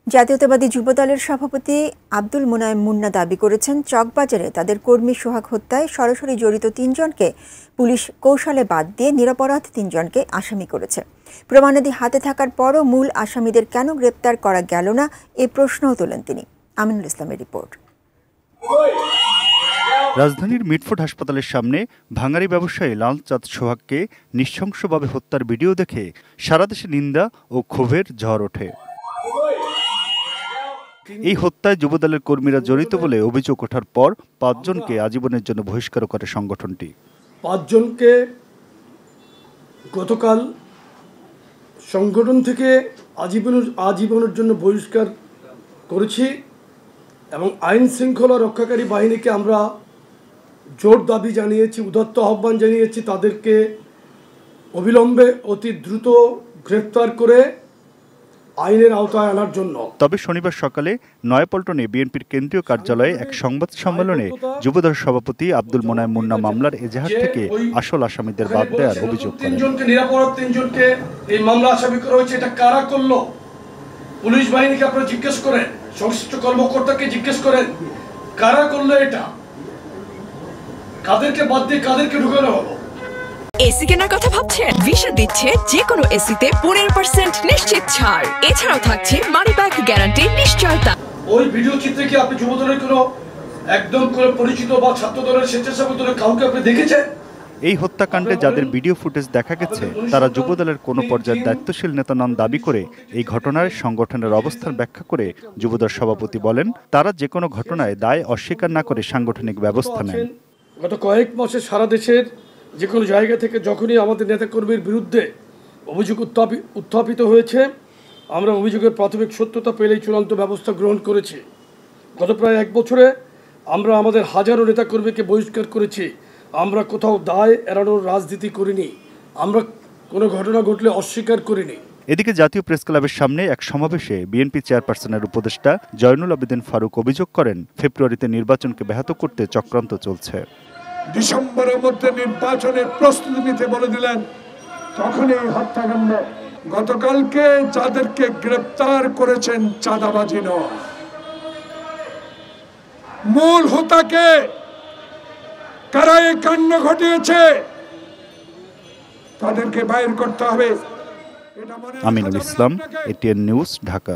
জাতীয়তাবাদী যুবদলের সভাপতি আব্দুল মোনায়েম মুন্না দাবি করেছেন, চকবাজারে তাদের কর্মী সোহাগ হত্যায় সরাসরি জড়িত ৩ জনকে পুলিশ কৌশলে বাদ দিয়ে নিরপরাধ ৩ জনকে আসামি করেছে। প্রমাণাদি হাতে থাকার পরও মূল আসামিদের কেন গ্রেপ্তার করা গেল না, এ প্রশ্নও তোলেন তিনি। আমিনুল ইসলামের রিপোর্ট। রাজধানীর মিটফোর্ড হাসপাতালের সামনে ভাঙারি ব্যবসায়ী লালচাঁদ সোহাগকে নৃশংসভাবে হত্যার ভিডিও দেখে সারা দেশে নিন্দা ও ক্ষোভের ঝড় ওঠে। এই হত্যায় যুবদলের কর্মীরা জড়িত বলে অভিযোগ ওঠার পর ৫ জনকে আজীবনের জন্য বহিষ্কার করে সংগঠনটি। ৫ জনকে গতকাল সংগঠন থেকে আজীবনের জন্য বহিষ্কার করেছি এবং আইন শৃঙ্খলা রক্ষাকারী বাহিনীকে আমরা জোর দাবি জানিয়েছি, উদাত্ত আহ্বান জানিয়েছি তাদেরকে অবিলম্বে অতি দ্রুত গ্রেফতার করে আইনের আওতায় আনার জন্য। তবে শনিবার সকালে নয়াপল্টনে বিএনপির কেন্দ্রীয় কার্যালয়ে এক সংবাদ সম্মেলনে যুবদল সভাপতি আব্দুল মোনায়েম মুন্না মামলার এজাহার থেকে আসল আসামিদের বাদ দেওয়ার অভিযোগ করেন। ৩ জনকে নিরাপরাধ ৩ জনকে এই মামলা আসামি করা হয়েছে, এটা কারা করলো? পুলিশ বাহিনীকে আপনারা জিজ্ঞেস করেন, সংশ্লিষ্ট কর্মকর্তাকে জিজ্ঞেস করেন কারা করলো এটা, কাদেরকে বাদ দিয়ে কাদেরকে ঢুকানো হলো। এসি কেনার কথা ভাবছেন? ভিশন দিচ্ছে যে কোনো এসিতে 15% নিশ্চিত ছাড়। এছাড়াও থাকছে মানি ব্যাক গ্যারান্টি নিশ্চয়তা। ওই ভিডিও চিত্রে কি আপনি যুবদলের কোনো একদম করে পরিচিত বা ছাত্র দলের স্বেচ্ছাসেবক দলের কাউকে আপনি দেখেছেন? এই হত্যাকাণ্ডে যাদের ভিডিও ফুটেজ দেখা গেছে তারা যুবদলের কোনো পর্যায়ের দায়িত্বশীল নেতা নন দাবি করে এই ঘটনায় সংগঠনের অবস্থান ব্যাখ্যা করে যুবদল সভাপতি বলেন, তারা যে কোনো ঘটনায় দায় অস্বীকার না করে সাংগঠনিক ব্যবস্থা নেন। গত কয়েক মাসে সারা দেশের যে কোনো জায়গা থেকে যখনই আমাদের নেতাকর্মীর বিরুদ্ধে অভিযোগ উত্থাপিত হয়েছে, আমরা অভিযোগের প্রাথমিক সত্যতা পেলেই চূড়ান্ত ব্যবস্থা গ্রহণ করেছি। গত প্রায় 1 বছরে আমরা আমাদের হাজারো নেতাকর্মীকে বহিষ্কার করেছি। আমরা কোথাও দায় এড়ানোর রাজনীতি করিনি, আমরা কোনো ঘটনা ঘটলে অস্বীকার করিনি। এদিকে জাতীয় প্রেস ক্লাবের সামনে এক সমাবেশে বিএনপি চেয়ারপারসনের উপদেষ্টা জয়নুল আবেদিন ফারুক অভিযোগ করেন, ফেব্রুয়ারিতে নির্বাচনকে ব্যাহত করতে চক্রান্ত চলছে। ডিসেম্বরের মধ্যে নির্বাচনের প্রস্তুতি নিতে বলে দিলেন, তখন এই হত্যাকাণ্ড। গতকালকে যাদেরকে গ্রেপ্তার করেছেন চাঁদাবাজি নয়, মূল হোতাকে কারা এই কাণ্ড ঘটিয়েছে তাদেরকে বাইর করতে হবে। Aminul Islam, ATN news, Dhaka.